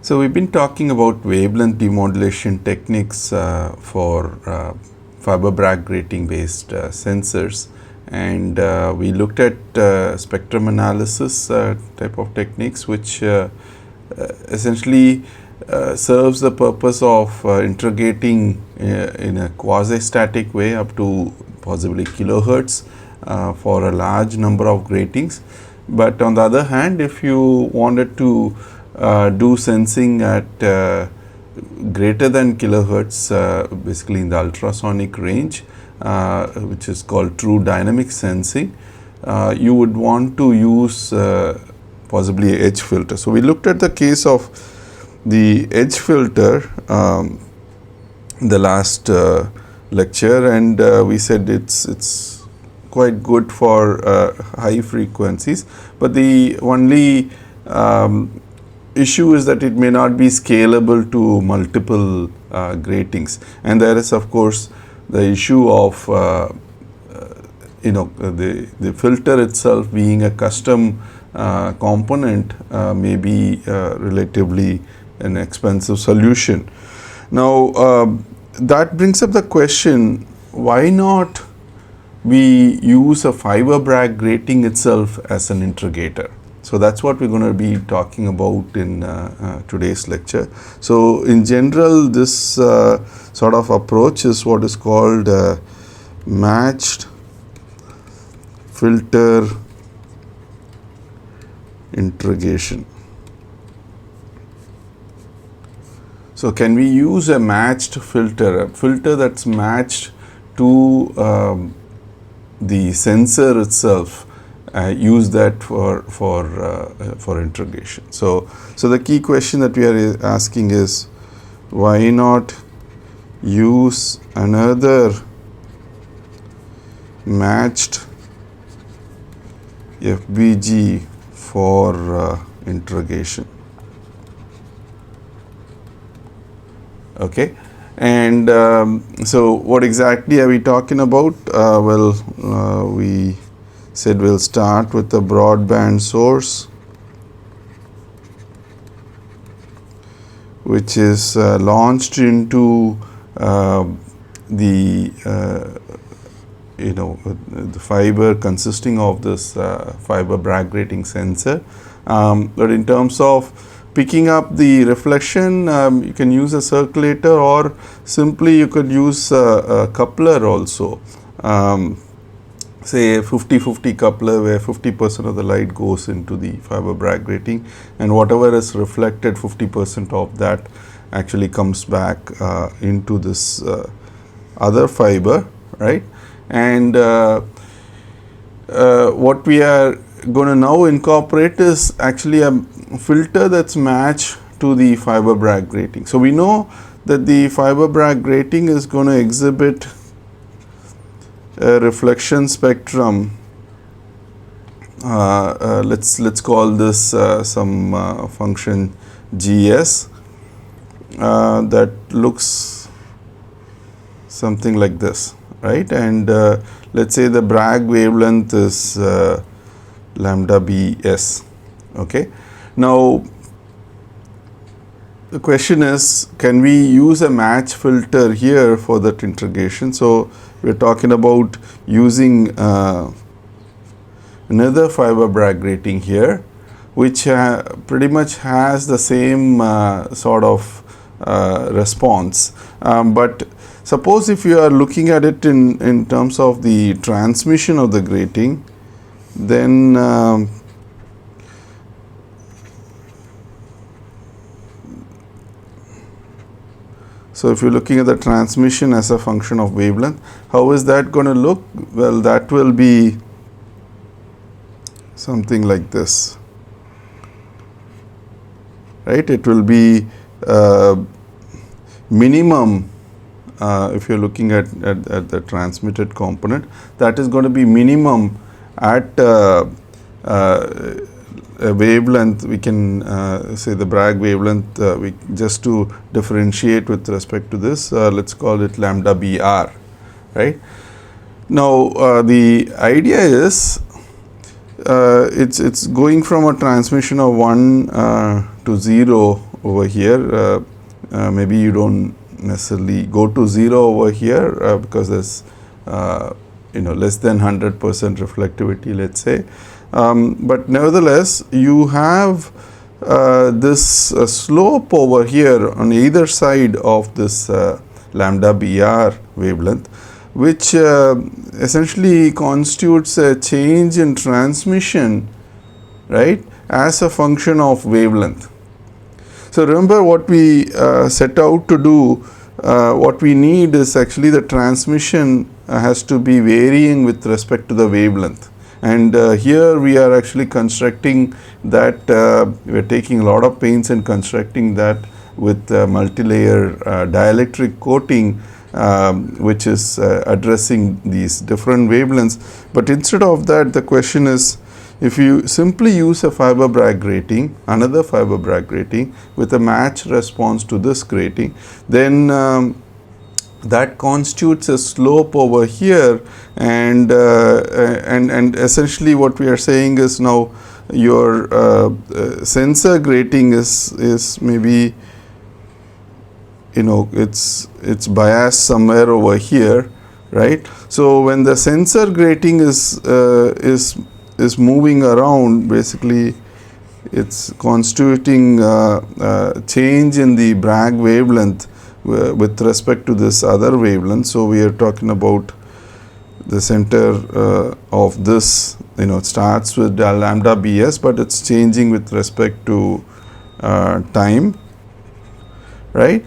So we've been talking about wavelength demodulation techniques for fiber Bragg grating based sensors, and we looked at spectrum analysis type of techniques, which essentially serves the purpose of interrogating in a quasi-static way up to possibly kilohertz for a large number of gratings. But on the other hand, if you wanted to do sensing at greater than kilohertz, basically in the ultrasonic range, which is called true dynamic sensing, you would want to use possibly a edge filter. So we looked at the case of the edge filter in the last lecture, and we said it's quite good for high frequencies, but the only issue is that it may not be scalable to multiple gratings, and there is of course the issue of the filter itself being a custom component may be relatively an expensive solution. Now that brings up the question, why not we use a fiber Bragg grating itself as an interrogator? So that's what we're going to be talking about in today's lecture. So in general, this sort of approach is what is called matched filter interrogation. So can we use a matched filter, a filter that's matched to the sensor itself? Use that for interrogation. So the key question that we are asking is, why not use another matched FBG for interrogation? Okay, and so what exactly are we talking about? We said we'll start with the broadband source, which is launched into the fiber consisting of this fiber Bragg grating sensor. But in terms of picking up the reflection, you can use a circulator, or simply you could use a coupler also. Say a 50-50 coupler where 50% of the light goes into the fiber Bragg grating, and whatever is reflected, 50% of that actually comes back into this other fiber, right? And what we are going to now incorporate is actually a filter that's matched to the fiber Bragg grating. So we know that the fiber Bragg grating is going to exhibit a reflection spectrum. Let's call this some function GS that looks something like this, right? And let's say the Bragg wavelength is lambda bs. Okay, now the question is, can we use a match filter here for that interrogation? So we're talking about using another fiber Bragg grating here, which pretty much has the same sort of response. But suppose if you are looking at it in terms of the transmission of the grating, then so if you're looking at the transmission as a function of wavelength, how is that going to look? Well, that will be something like this, right? It will be minimum, if you're looking at the transmitted component, that is going to be minimum at a wavelength. We can say the Bragg wavelength, just to differentiate with respect to this, let's call it lambda br, right? Now the idea is it's going from a transmission of 1 to 0 over here. Maybe you don't necessarily go to 0 over here because there's less than 100% reflectivity, let's say. But nevertheless, you have this slope over here on either side of this lambda BR wavelength, which essentially constitutes a change in transmission, right, as a function of wavelength. So remember what we set out to do, what we need is actually the transmission has to be varying with respect to the wavelength. And here we are actually constructing that, we are taking a lot of pains in constructing that with multi-layer dielectric coating, which is addressing these different wavelengths. But instead of that, the question is, if you simply use a fiber Bragg grating, another fiber Bragg grating with a matched response to this grating, then that constitutes a slope over here, and essentially what we are saying is now your sensor grating is maybe it's biased somewhere over here, right? So when the sensor grating is moving around, basically it's constituting change in the Bragg wavelength with respect to this other wavelength. So we are talking about the center of this, it starts with lambda BS, but it's changing with respect to time, right?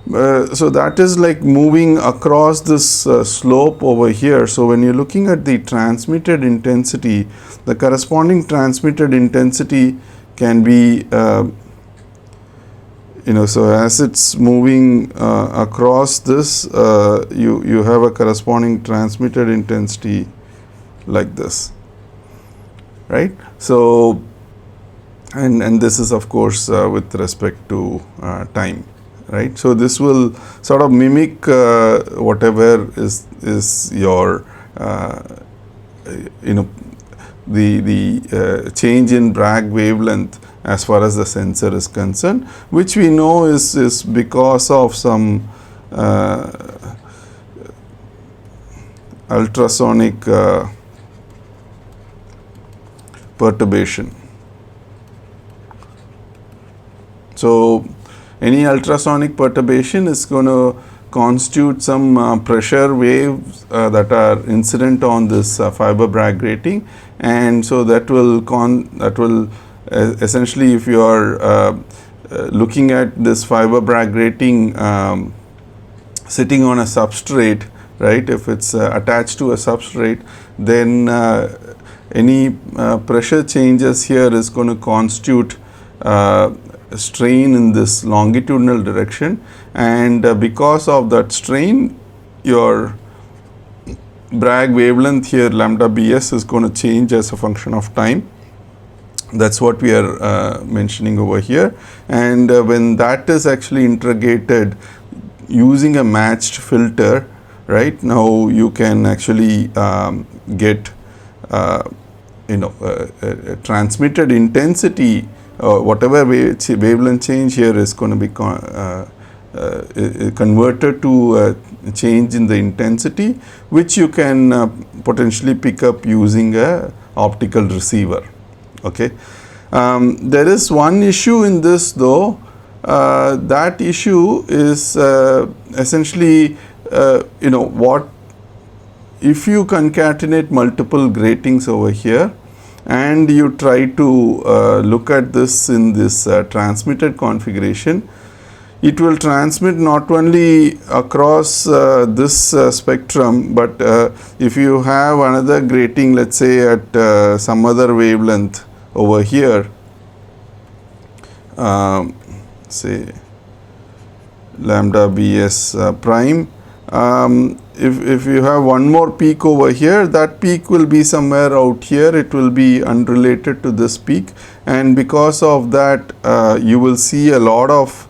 So that is like moving across this slope over here. So when you're looking at the transmitted intensity, the corresponding transmitted intensity can be so as it's moving across this, you have a corresponding transmitted intensity like this, right? So and this is of course with respect to time, right? So this will sort of mimic whatever is your the change in Bragg wavelength as far as the sensor is concerned, which we know is because of some ultrasonic perturbation. So any ultrasonic perturbation is going to constitute some pressure waves that are incident on this fiber Bragg grating, and so that will essentially, if you are looking at this fiber Bragg grating sitting on a substrate, right, if it's attached to a substrate, then any pressure changes here is going to constitute strain in this longitudinal direction, and because of that strain, your Bragg wavelength here, lambda BS, is going to change as a function of time. That's what we are mentioning over here. And when that is actually interrogated using a matched filter, right, now you can actually get transmitted intensity, whatever wavelength change here is going to be converted to a change in the intensity, which you can potentially pick up using a optical receiver. Okay, there is one issue in this though. That issue is essentially what if you concatenate multiple gratings over here and you try to look at this in this transmitted configuration, it will transmit not only across this spectrum, but if you have another grating, let's say at some other wavelength over here, say lambda BS prime, if you have one more peak over here, that peak will be somewhere out here, it will be unrelated to this peak, and because of that you will see a lot of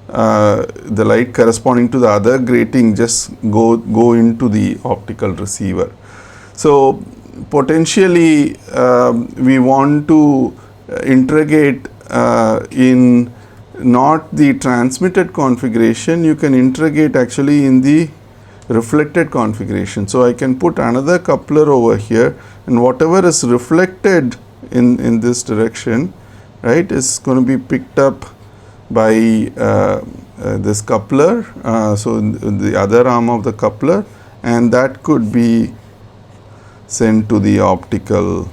the light corresponding to the other grating just go into the optical receiver. So potentially we want to interrogate in not the transmitted configuration, you can interrogate actually in the reflected configuration. So I can put another coupler over here, and whatever is reflected in this direction, right, is going to be picked up by this coupler, so in the other arm of the coupler, and that could be sent to the optical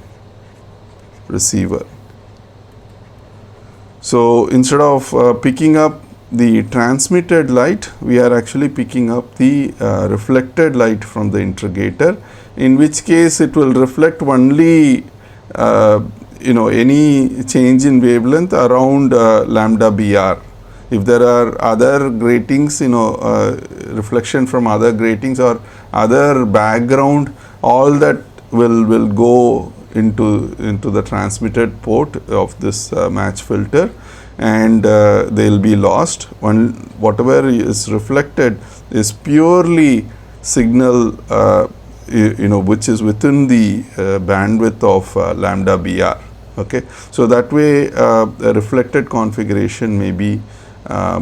receiver. So instead of picking up the transmitted light, we are actually picking up the reflected light from the interrogator, in which case it will reflect only any change in wavelength around lambda BR. If there are other gratings, reflection from other gratings or other background, all that will go into the transmitted port of this match filter, and they will be lost. Whatever is reflected is purely signal which is within the bandwidth of lambda BR. Okay, so that way a reflected configuration may be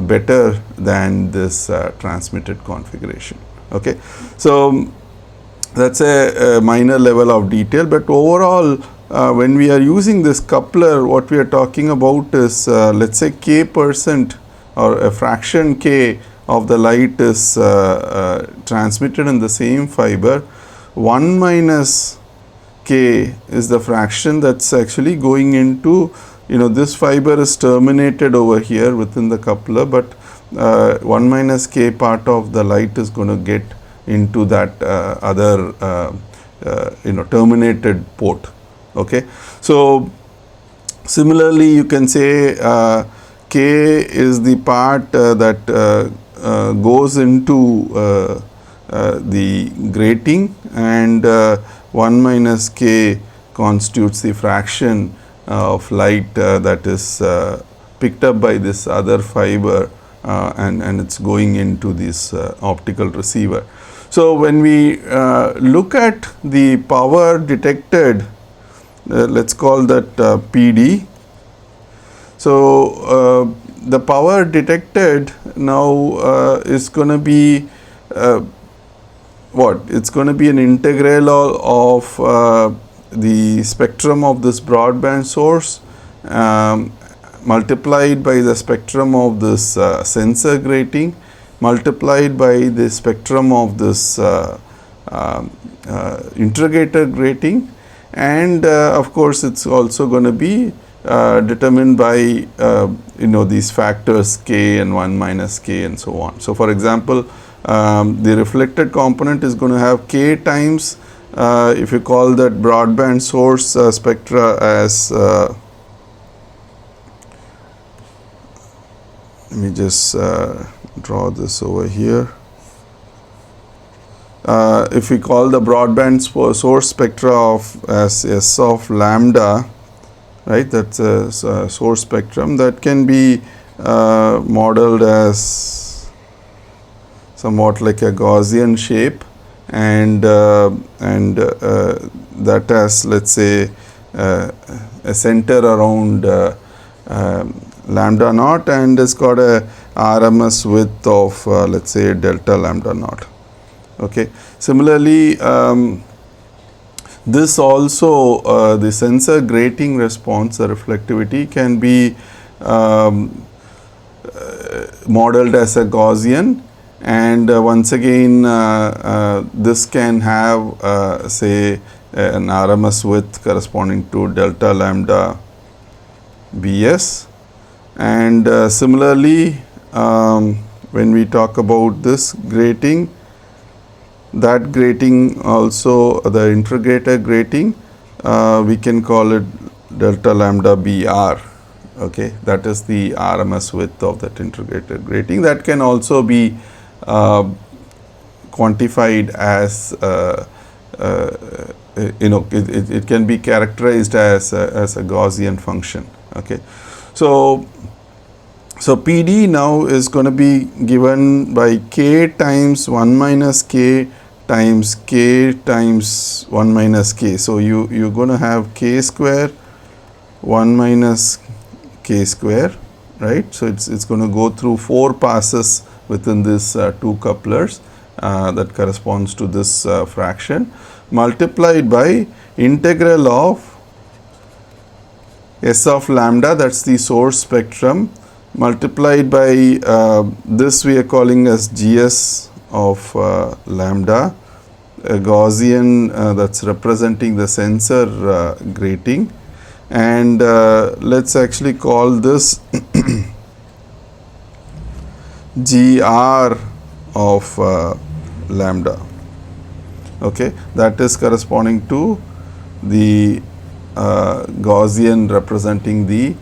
better than this transmitted configuration. Okay, so that's a minor level of detail, but overall when we are using this coupler, what we are talking about is let's say k% or a fraction k of the light is transmitted in the same fiber. 1 minus k is the fraction that's actually going into, this fiber is terminated over here within the coupler, but 1 minus k part of the light is going to get into that other terminated port. Okay, so similarly you can say k is the part that goes into the grating, and 1 minus k constitutes the fraction of light that is picked up by this other fiber and it's going into this optical receiver. So when we look at the power detected, let's call that PD. So the power detected now is going to be what? It's going to be an integral of the spectrum of this broadband source multiplied by the spectrum of this sensor grating multiplied by the spectrum of this interrogator grating, and of course it's also going to be determined by these factors k and 1 minus k and so on. So for example, the reflected component is going to have k times, if you call that broadband source spectra as let me just draw this over here. If we call the broadband source spectra as S of lambda, right, that's a source spectrum that can be modeled as somewhat like a Gaussian shape, and that has, let's say, a center around lambda naught, and it's got a RMS width of let's say delta lambda naught. Okay. Similarly, this also the sensor grating response, the reflectivity, can be modeled as a Gaussian, and once again this can have say an RMS width corresponding to delta lambda Bs, and similarly when we talk about this grating, that grating also, the interrogator grating, we can call it delta lambda Br. Okay, that is the RMS width of that interrogator grating. That can also be quantified as it can be characterized as a Gaussian function. Okay, so PD now is going to be given by k times 1 minus k times k times 1 minus k. So you're going to have k square 1 minus k square, right? So it's going to go through 4 passes within this 2 couplers that corresponds to this fraction, multiplied by integral of S of lambda, that's the source spectrum, multiplied by this we are calling as GS of lambda, a Gaussian that's representing the sensor grating, and let's actually call this GR of lambda. Okay, that is corresponding to the Gaussian representing the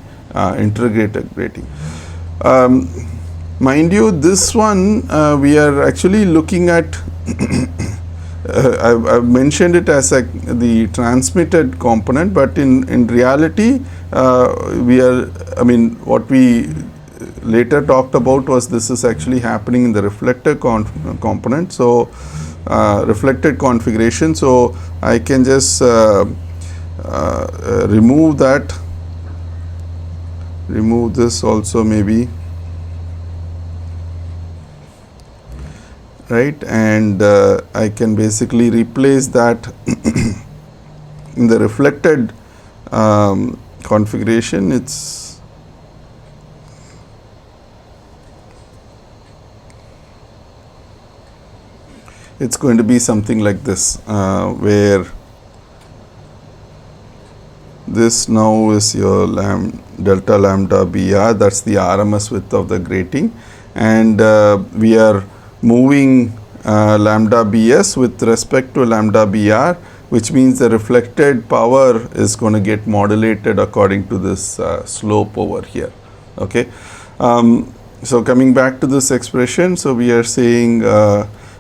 interrogator grating. Mind you, this one we are actually looking at I've mentioned it as the transmitted component, but in reality what we later talked about was this is actually happening in the reflector component, so reflected configuration. So I can just remove that, remove this also maybe, right, and I can basically replace that in the reflected configuration. It's going to be something like this, where this now is your delta lambda BR, that's the RMS width of the grating, and we are moving lambda BS with respect to lambda BR, which means the reflected power is going to get modulated according to this slope over here. Okay. So coming back to this expression, so we are saying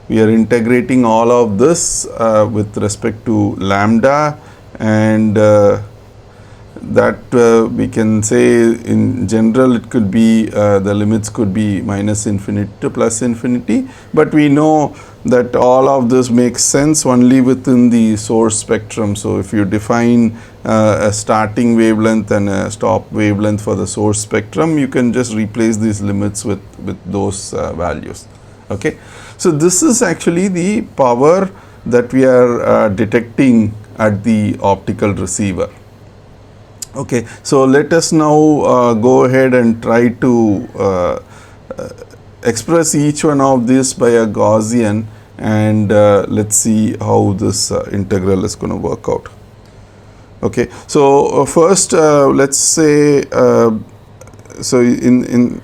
we are integrating all of this with respect to lambda, and that we can say in general it could be the limits could be minus infinity to plus infinity, but we know that all of this makes sense only within the source spectrum. So if you define a starting wavelength and a stop wavelength for the source spectrum, you can just replace these limits with those values. Okay, so this is actually the power that we are detecting at the optical receiver. Okay, so let us now go ahead and try to express each one of these by a Gaussian, and let's see how this integral is going to work out. Okay, so first let's say, so in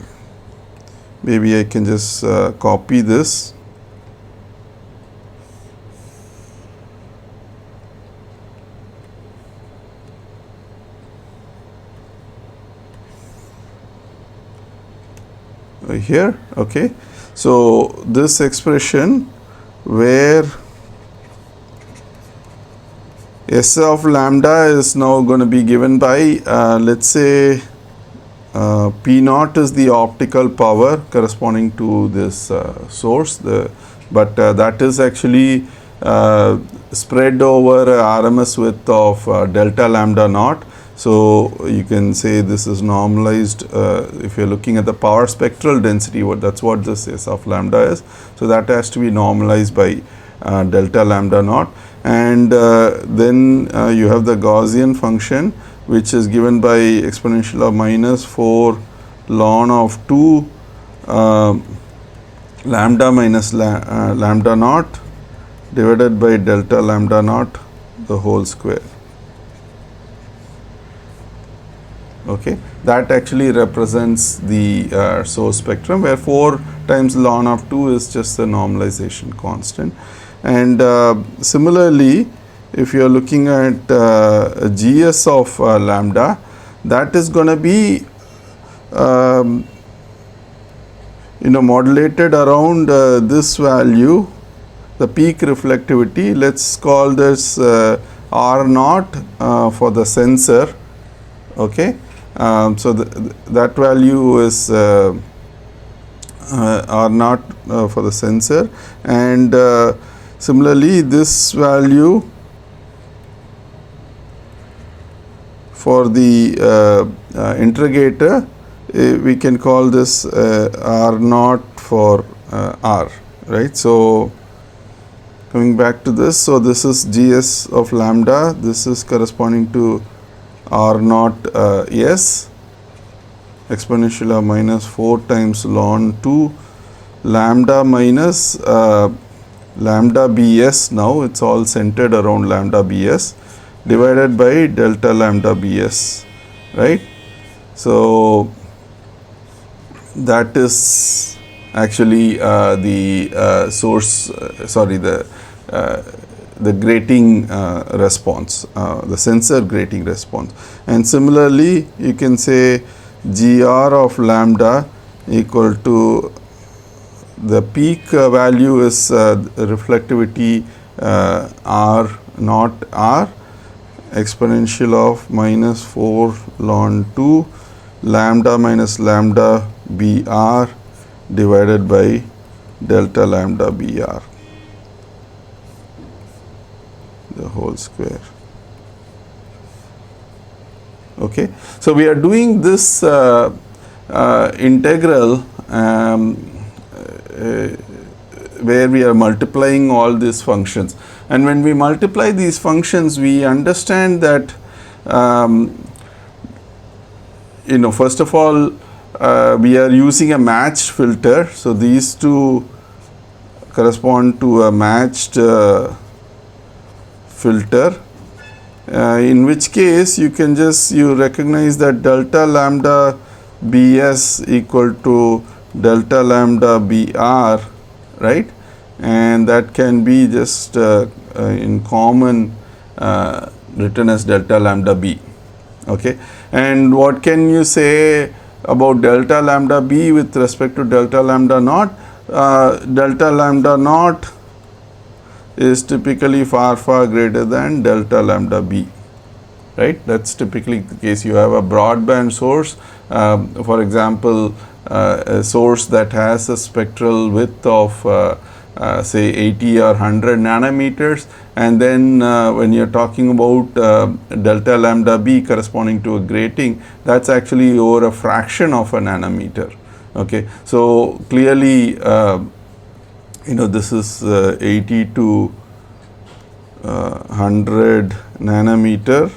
maybe I can just copy this. Here. Okay, so this expression where S of lambda is now going to be given by let's say P naught is the optical power corresponding to this source, but that is actually spread over RMS width of delta lambda naught. So you can say this is normalized if you're looking at the power spectral density, that's what this S of lambda is. So that has to be normalized by delta lambda naught, and then you have the Gaussian function, which is given by exponential of minus 4 ln of 2 lambda minus lambda naught divided by delta lambda naught the whole square. Okay, that actually represents the source spectrum, where 4 times ln of 2 is just the normalization constant. And similarly, if you are looking at GS of lambda, that is going to be modulated around this value, the peak reflectivity. Let's call this R naught for the sensor. Okay. So that value is R naught for the sensor, and similarly this value for the interrogator we can call this R naught for R, right? So coming back to this, so this is GS of lambda, this is corresponding to R naught S exponential of minus 4 times ln 2 lambda minus lambda Bs, now it's all centered around lambda Bs, divided by delta lambda Bs, right? So that is actually the source, the grating response, the sensor grating response. And similarly, you can say gr of lambda equal to the peak value is reflectivity R naught R exponential of minus 4 ln 2 lambda minus lambda Br divided by delta lambda Br, the whole square. Okay. So we are doing this integral where we are multiplying all these functions, and when we multiply these functions, we understand that first of all we are using a matched filter. So these two correspond to a matched filter, in which case you can you recognize that delta lambda Bs equal to delta lambda Br, right? And that can be just in common written as delta lambda B. Okay. And what can you say about delta lambda B with respect to delta lambda naught? Delta lambda naught is typically far greater than delta lambda B, right? That's typically the case. You have a broadband source, for example, a source that has a spectral width of say 80 or 100 nanometers, and then when you're talking about delta lambda B corresponding to a grating, that's actually over a fraction of a nanometer. Okay, so clearly this is 80 to 100 nanometer,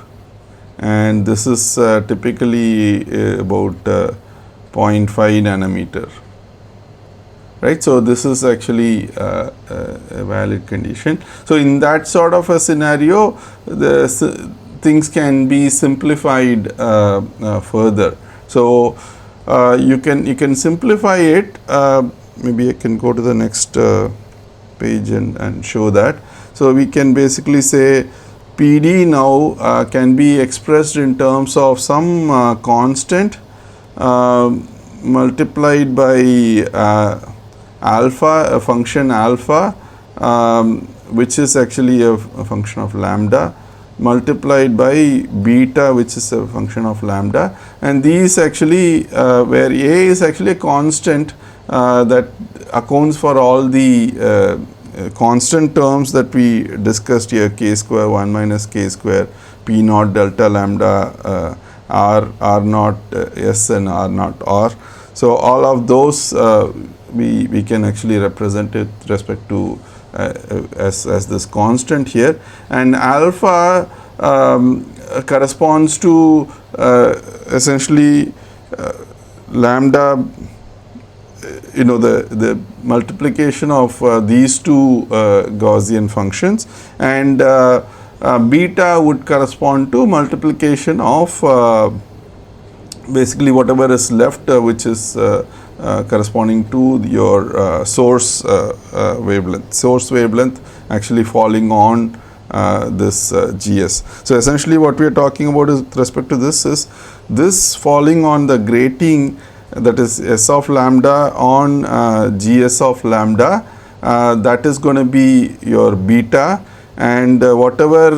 and this is typically about 0.5 nanometer, right? So this is actually a valid condition. So in that sort of a scenario, the things can be simplified further. So you can simplify it. Maybe I can go to the next page and show that. So we can basically say PD now can be expressed in terms of some constant multiplied by alpha, a function alpha, which is actually a function of lambda, multiplied by beta, which is a function of lambda, and these actually where a is actually a constant that accounts for all the constant terms that we discussed here, k square 1 minus k square, p naught delta lambda r naught s and r naught r. So all of those we can actually represent it with respect to as this constant here, and alpha corresponds to essentially lambda, the multiplication of these two Gaussian functions, and beta would correspond to multiplication of basically whatever is left, which is corresponding to your source wavelength actually falling on this GS. So essentially what we are talking about is with respect to this is this falling on the grating, that is S of lambda on GS of lambda, that is going to be your beta, and whatever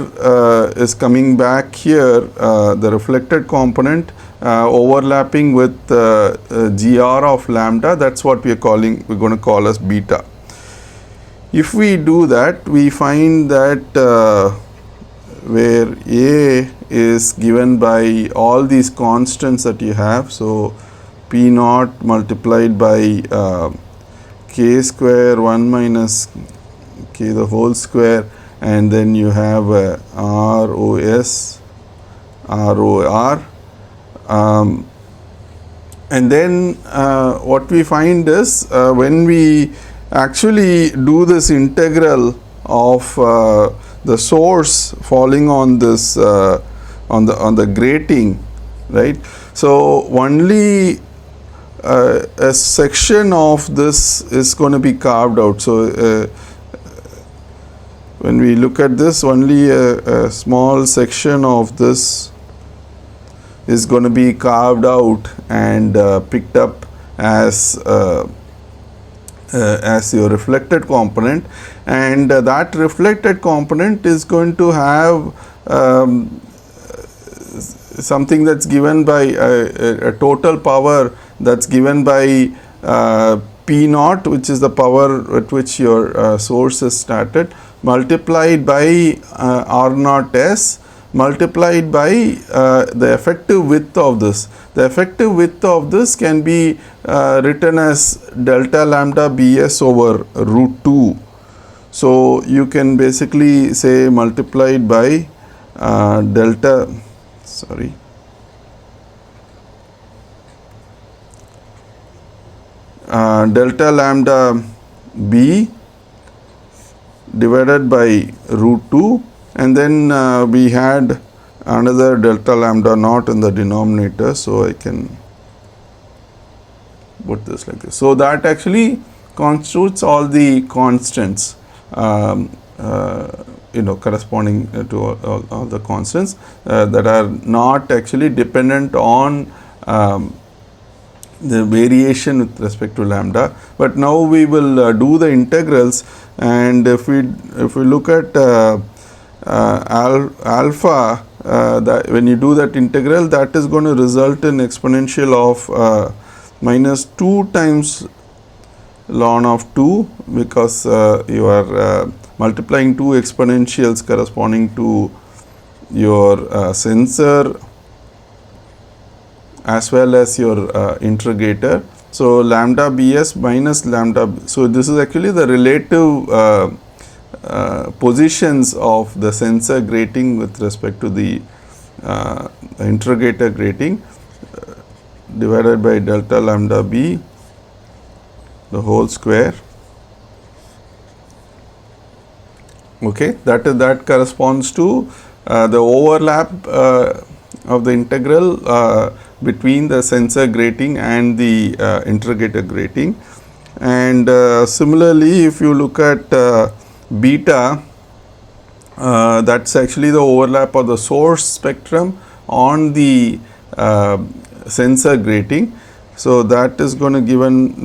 is coming back here, the reflected component overlapping with GR of lambda, that's what we're going to call as beta. If we do that, we find that where A is given by all these constants that you have, so P P naught multiplied by k square 1 minus k the whole square, and then you have ROS ROR, and then what we find is when we actually do this integral of the source falling on this on the grating, right? So only a section of this is going to be carved out. So when we look at this, only a small section of this is going to be carved out and picked up as your reflected component, and that reflected component is going to have something that's given by a total power that's given by P naught, which is the power at which your source is started, multiplied by R naught S, multiplied by the effective width of this. The effective width of this can be written as delta lambda Bs over root 2. So you can basically say multiplied by delta lambda B divided by root 2, and then we had another delta lambda naught in the denominator, so I can put this like this. So that actually constitutes all the constants, corresponding to all the constants that are not actually dependent on the variation with respect to lambda. But now we will do the integrals, and if we look at alpha, that when you do that integral, that is going to result in exponential of minus 2 times ln of 2, because you are multiplying 2 exponentials corresponding to your sensor as well as your interrogator. So lambda Bs minus lambda, so this is actually the relative positions of the sensor grating with respect to the interrogator grating, divided by delta lambda B the whole square. Okay, that corresponds to the overlap of the integral between the sensor grating and the interrogator grating. And similarly, if you look at beta, that's actually the overlap of the source spectrum on the sensor grating. So that is going to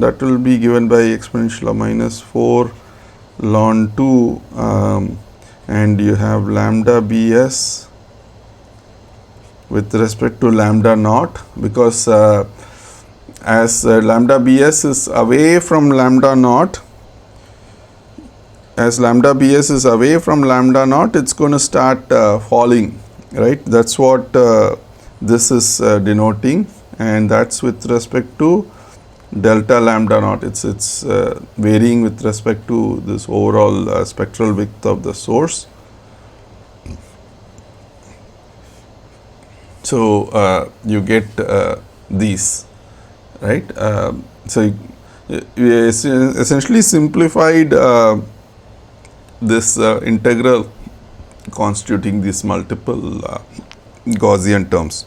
that will be given by exponential of minus 4 ln 2, and you have lambda Bs with respect to lambda naught, because as lambda Bs is away from lambda naught, as lambda Bs is away from lambda naught, it's going to start falling, right? That's what this is denoting, and that's with respect to delta lambda naught. It's varying with respect to this overall spectral width of the source. So you get these, right? So we essentially simplified this integral constituting these multiple Gaussian terms.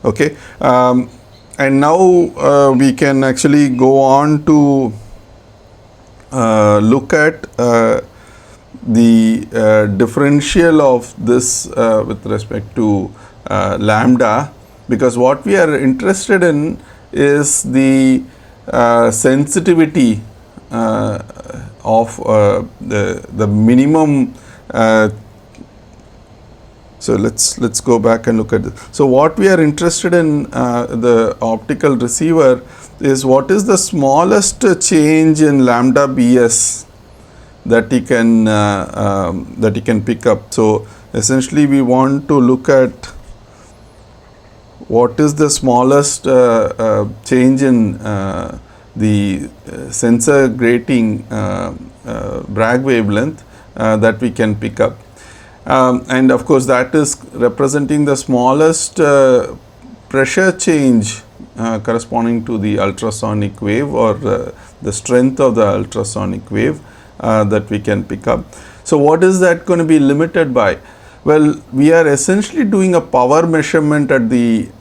Okay, and now we can actually go on to look at the differential of this with respect to lambda, because what we are interested in is the sensitivity of the minimum. So let's go back and look at this. So what we are interested in the optical receiver is what is the smallest change in lambda Bs that you can pick up. So essentially we want to look at what is the smallest change in the sensor grating Bragg wavelength that we can pick up. And of course, that is representing the smallest pressure change corresponding to the ultrasonic wave, or the strength of the ultrasonic wave that we can pick up. So what is that going to be limited by? Well, we are essentially doing a power measurement at the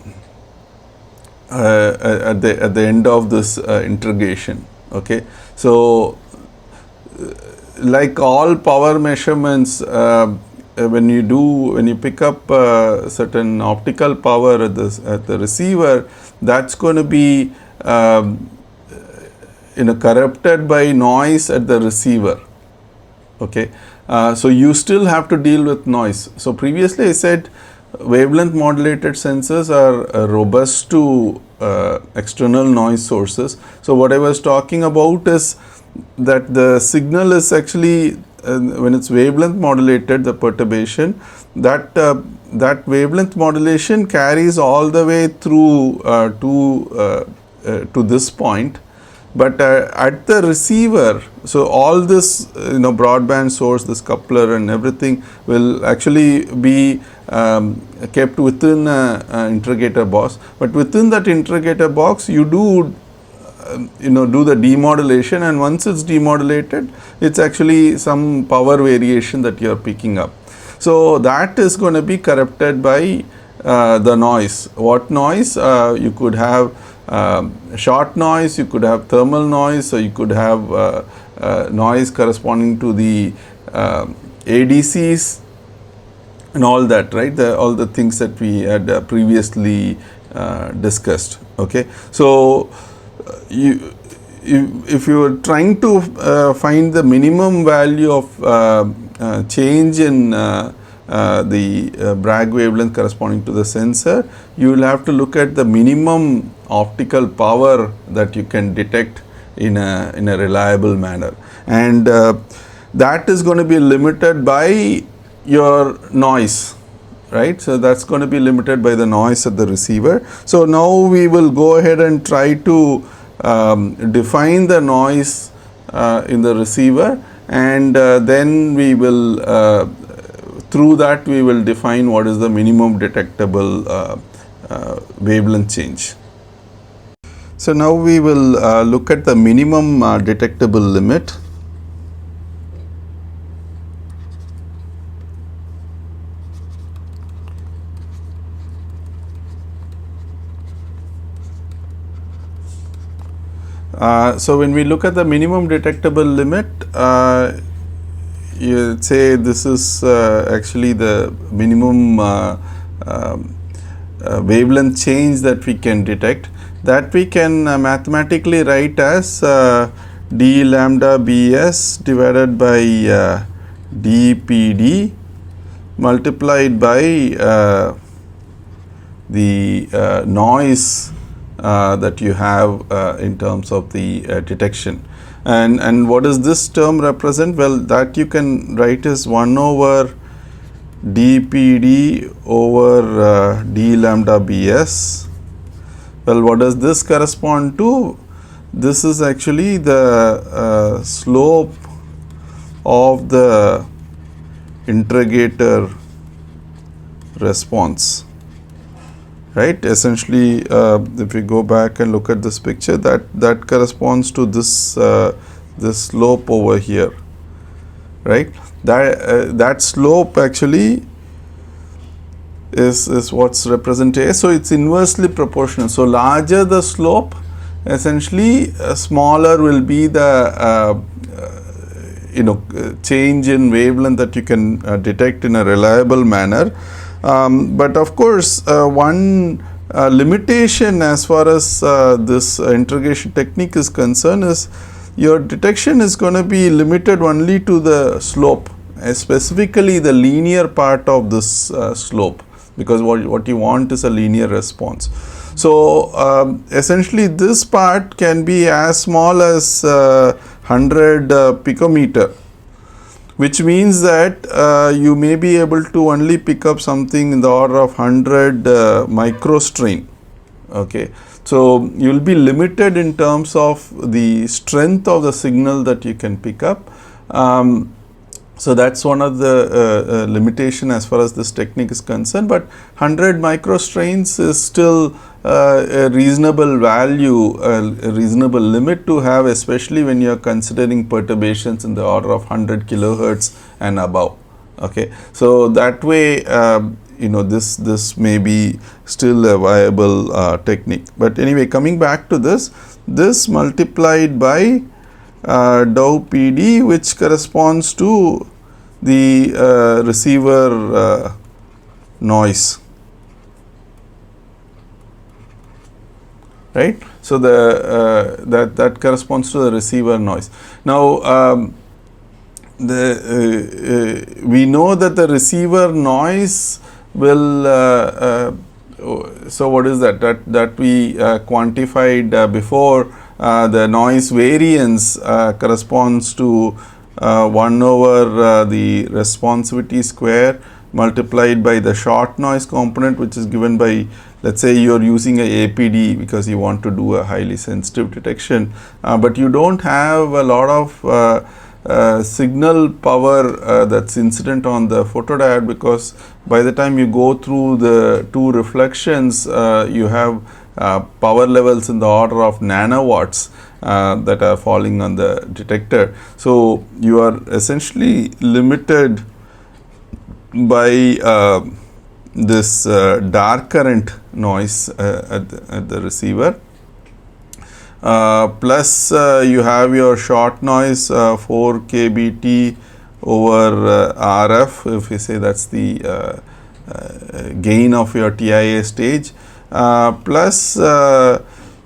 end of this interrogation. Okay, so like all power measurements, when you pick up certain optical power at the receiver, that's going to be corrupted by noise at the receiver. Okay, so you still have to deal with noise. So previously I said wavelength modulated sensors are robust to external noise sources. So what I was talking about is that the signal is actually when it's wavelength modulated, the perturbation, that wavelength modulation carries all the way through to this point. But at the receiver, so all this broadband source, this coupler and everything will actually be kept within an interrogator box. But within that interrogator box, you do do the demodulation, and once it's demodulated, it's actually some power variation that you are picking up. So that is going to be corrupted by the noise. What noise? You could have short noise, you could have thermal noise, or you could have noise corresponding to the ADCs and all that, right? All the things that we had previously discussed. Okay, so if you are trying to find the minimum value of change in the Bragg wavelength corresponding to the sensor, you will have to look at the minimum optical power that you can detect in a reliable manner, and that is going to be limited by your noise, right? So that's going to be limited by the noise at the receiver. So now we will go ahead and try to define the noise in the receiver, and then we will through that we will define what is the minimum detectable wavelength change. So now we will look at the minimum detectable limit. So when we look at the minimum detectable limit, you say this is actually the minimum wavelength change that we can detect, that we can mathematically write as d lambda bs divided by dpd multiplied by the noise that you have in terms of the detection. And what does this term represent? Well, that you can write as 1 over dpd over d lambda bs. Well, what does this correspond to? This is actually the slope of the interrogator response, right? Essentially, if we go back and look at this picture, that corresponds to this this slope over here, right? That slope actually is what's represented. So it's inversely proportional. So larger the slope, essentially smaller will be the change in wavelength that you can detect in a reliable manner. But of course, one limitation as far as this interrogation technique is concerned is your detection is going to be limited only to the slope, specifically the linear part of this slope, because what you want is a linear response. So essentially this part can be as small as 100 picometer, which means that you may be able to only pick up something in the order of 100 microstrain. Okay. So, you will be limited in terms of the strength of the signal that you can pick up. So, that is one of the limitation as far as this technique is concerned, but 100 microstrains is still a reasonable value, a reasonable limit to have, especially when you are considering perturbations in the order of 100 kilohertz and above. Okay. So, that way this may be still a viable technique. But anyway, coming back to this multiplied by dou PD, which corresponds to the receiver noise, right. So, that corresponds to the receiver noise. Now, we know that the receiver noise will so what is that we quantified before. The noise variance corresponds to 1 over the responsivity square multiplied by the short noise component, which is given by, let us say you are using a APD because you want to do a highly sensitive detection, but you do not have a lot of signal power that is incident on the photodiode, because by the time you go through the two reflections, you have power levels in the order of nanowatts that are falling on the detector. So, you are essentially limited by this dark current noise at the receiver. Plus you have your short noise 4 kBT over RF, if you say that is the gain of your TIA stage, plus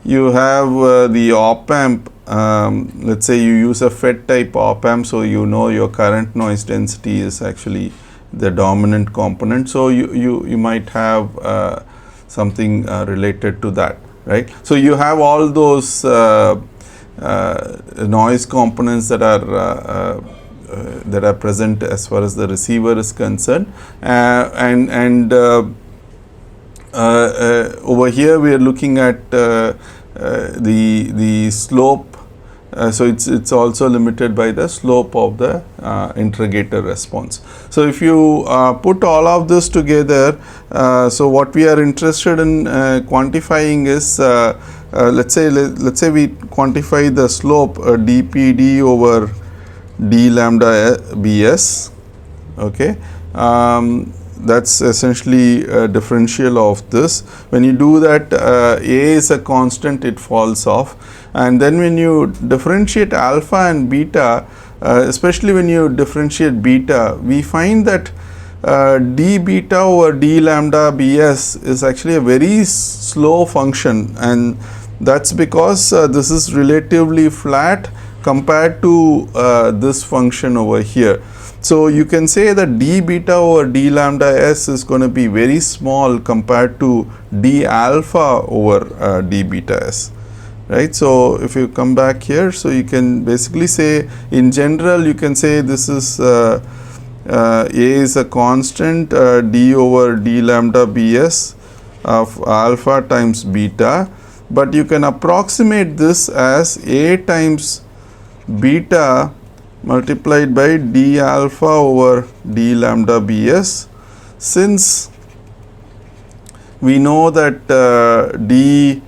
you have the op amp. Let us say you use a FET type op amp, so you know your current noise density is actually the dominant component. So, you might have something related to that. Right. So, you have all those noise components that are present as far as the receiver is concerned, and over here we are looking at the slope. So, it's also limited by the slope of the interrogator response. So, if you put all of this together, so what we are interested in quantifying is, let's say we quantify the slope dPd over d lambda Bs. Okay. That is essentially a differential of this. When you do that, A is a constant, it falls off, and then when you differentiate alpha and beta, especially when you differentiate beta, we find that d beta over d lambda Bs is actually a very slow function, and that is because this is relatively flat compared to this function over here. So, you can say that d beta over d lambda s is going to be very small compared to d alpha over d beta s, right. So, if you come back here, so you can basically say, in general you can say this is A is a constant d over d lambda Bs of alpha times beta, but you can approximate this as A times beta multiplied by d alpha over d lambda Bs, since we know that d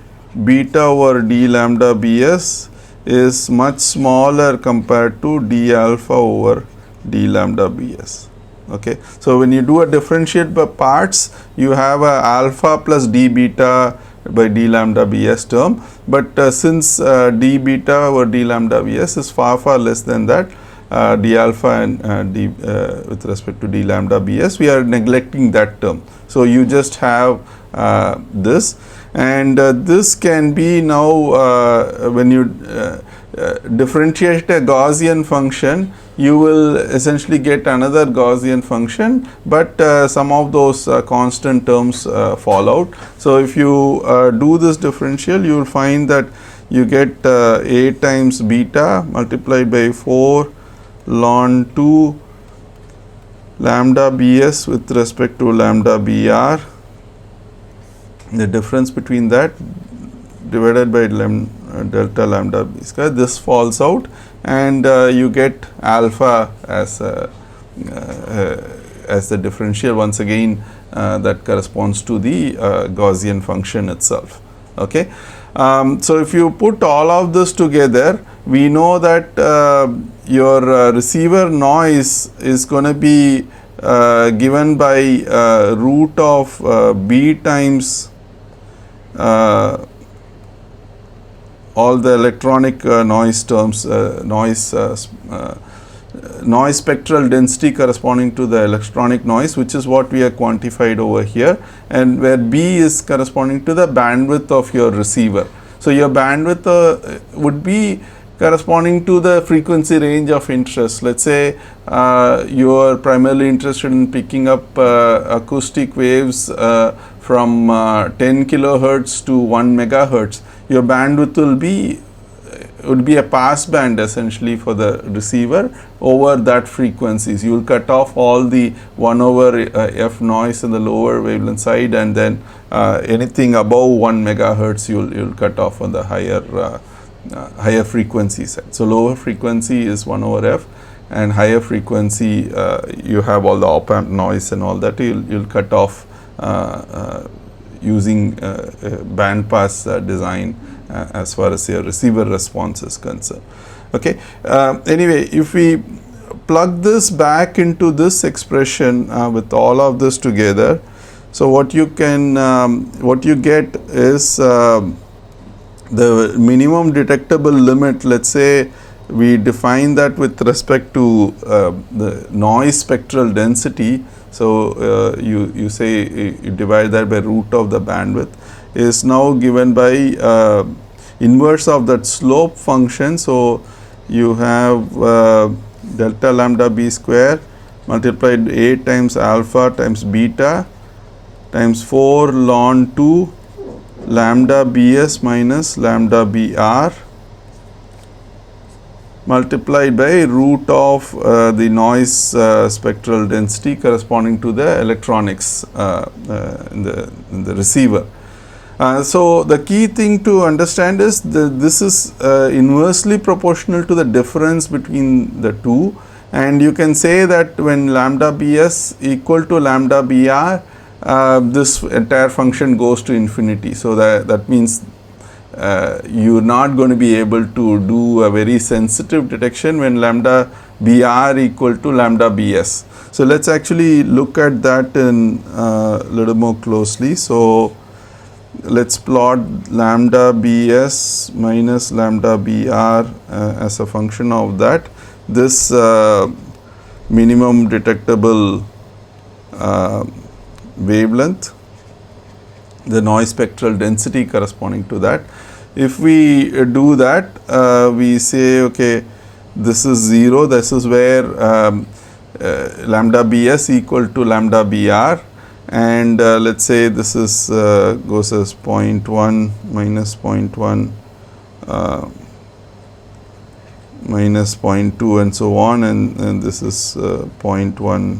beta over d lambda Bs is much smaller compared to d alpha over d lambda Bs. Okay. So, when you do a differentiate by parts, you have a alpha plus d beta by d lambda Bs term, but since d beta over d lambda Bs is far less than that, d alpha and d with respect to d lambda Bs, we are neglecting that term. So, you just have this, and this can be now when you differentiate a Gaussian function, you will essentially get another Gaussian function, but some of those constant terms fall out. So, if you do this differential, you will find that you get A times beta multiplied by 4 ln 2 lambda Bs with respect to lambda Br, the difference between that divided by delta lambda B square, this falls out, and you get alpha as the differential. Once again, that corresponds to the Gaussian function itself. Okay. So if you put all of this together, we know that your receiver noise is going to be given by root of B times all the electronic noise terms, noise spectral density corresponding to the electronic noise, which is what we have quantified over here, and where B is corresponding to the bandwidth of your receiver. So your bandwidth would be corresponding to the frequency range of interest. Let's say you are primarily interested in picking up acoustic waves from 10 kilohertz to 1 megahertz. Your bandwidth would be a pass band essentially for the receiver over that frequencies. You will cut off all the 1 over f noise in the lower wavelength side, and then anything above 1 megahertz you will cut off on the higher frequency side. So lower frequency is 1 over f, and higher frequency you have all the op amp noise and all that. You'll cut off using band pass design as far as your receiver response is concerned. Okay. Anyway, if we plug this back into this expression with all of this together, so what you get is the minimum detectable limit. Let's say we define that with respect to the noise spectral density. So you say you divide that by root of the bandwidth, is now given by inverse of that slope function. So you have delta lambda B square multiplied A times alpha times beta times 4 ln 2 lambda Bs minus lambda Br multiplied by root of the noise spectral density corresponding to the electronics in the receiver. So the key thing to understand is that this is inversely proportional to the difference between the two, and you can say that when lambda Bs equal to lambda Br, this entire function goes to infinity. So that means you are not going to be able to do a very sensitive detection when lambda Br equal to lambda Bs. So let's actually look at that in a little more closely. So let's plot lambda Bs minus lambda Br as a function of that. This minimum detectable wavelength, the noise spectral density corresponding to that. If we do that, we say, okay, this is 0, this is where lambda Bs equal to lambda Br, and let's say this is goes as 0.1 minus 0.1 minus 0.2 and so on, and this is 0.1,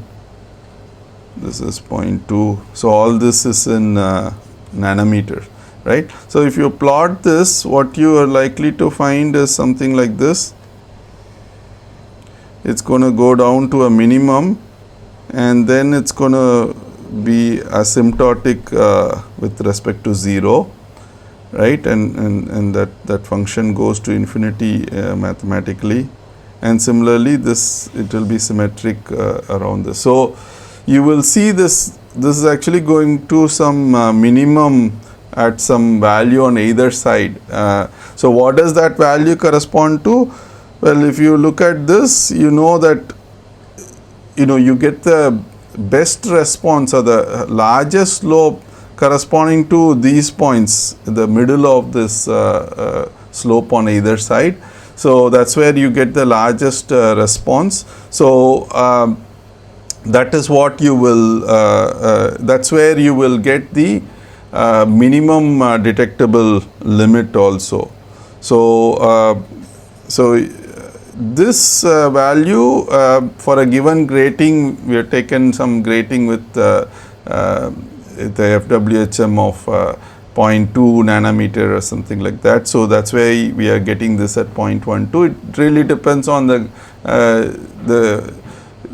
this is 0.2. So all this is in nanometer, right? So if you plot this, what you are likely to find is something like this. It's going to go down to a minimum, and then it's going to be asymptotic with respect to 0, right? And that function goes to infinity mathematically, and similarly this, it will be symmetric around this. So you will see this is actually going to some minimum at some value on either side. So what does that value correspond to? Well, if you look at this, you know that you get the best response or the largest slope corresponding to these points in the middle of this slope on either side. So that's where you get the largest response. So that is what you will, that's where you will get the minimum detectable limit also. So this value for a given grating, we have taken some grating with the FWHM of 0.2 nanometer or something like that. So that's why we are getting this at 0.12. It really depends on the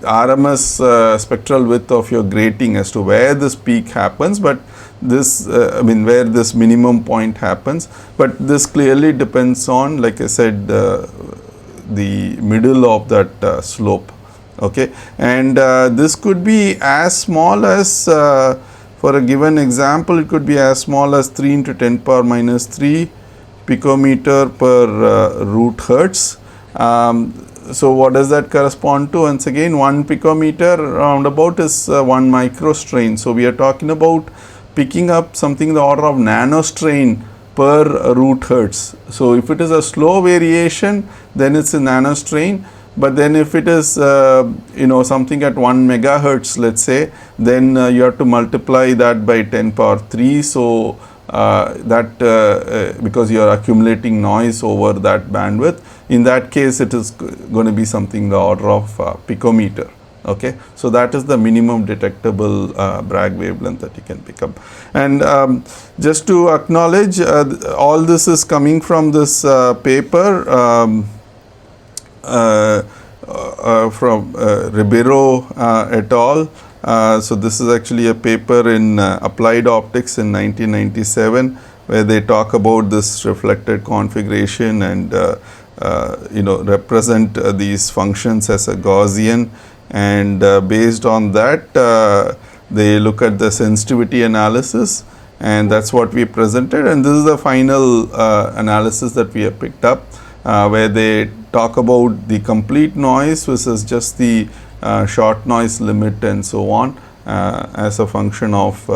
RMS spectral width of your grating as to where this peak happens, but this I mean where this minimum point happens, but this clearly depends on, like I said, the middle of that slope. Okay, and this could be as small as for a given example, it could be as small as 3 into 10 power minus 3 picometer per root hertz. So what does that correspond to? Once again, 1 picometer roundabout is 1 microstrain. So we are talking about picking up something in the order of nanostrain per root hertz. So if it is a slow variation, then it's a nanostrain. But then if it is something at 1 megahertz, let's say, then you have to multiply that by 10 power 3. So because you are accumulating noise over that bandwidth, in that case it is going to be something in the order of picometer. Okay, so that is the minimum detectable Bragg wavelength that you can pick up. And just to acknowledge, all this is coming from this paper from Ribeiro et al. So this is actually a paper in Applied Optics in 1997, where they talk about this reflected configuration and represent these functions as a Gaussian, and based on that they look at the sensitivity analysis, and that's what we presented. And this is the final analysis that we have picked up, where they talk about the complete noise versus just the short noise limit and so on as a function of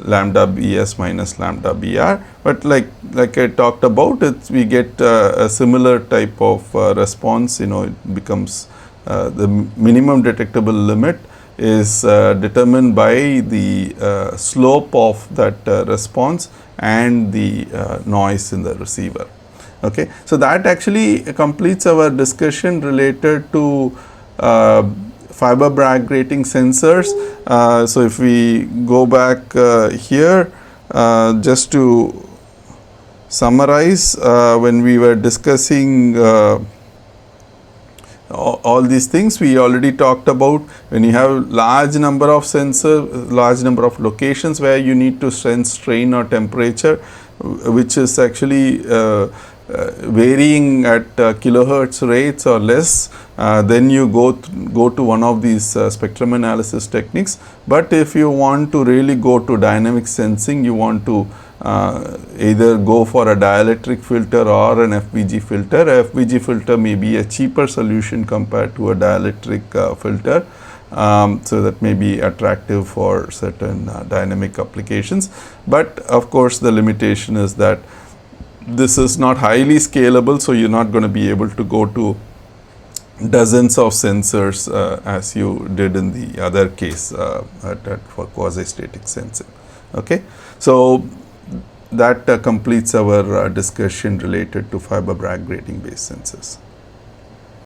lambda Bs minus lambda Br. But like I talked about, we get a similar type of response. It becomes the minimum detectable limit is determined by the slope of that response and the noise in the receiver. Okay, so that actually completes our discussion related to fiber Bragg grating sensors. So if we go back here, just to summarize, when we were discussing all these things, we already talked about when you have large number of sensors, large number of locations where you need to sense strain or temperature, which is actually varying at kilohertz rates or less, then you go to one of these spectrum analysis techniques. But if you want to really go to dynamic sensing, you want to either go for a dielectric filter or an FBG filter. A FBG filter may be a cheaper solution compared to a dielectric filter. So that may be attractive for certain dynamic applications. But of course, the limitation is that this is not highly scalable, so you're not going to be able to go to dozens of sensors as you did in the other case for quasi-static sensing. Okay, so that completes our discussion related to fiber Bragg grating based sensors.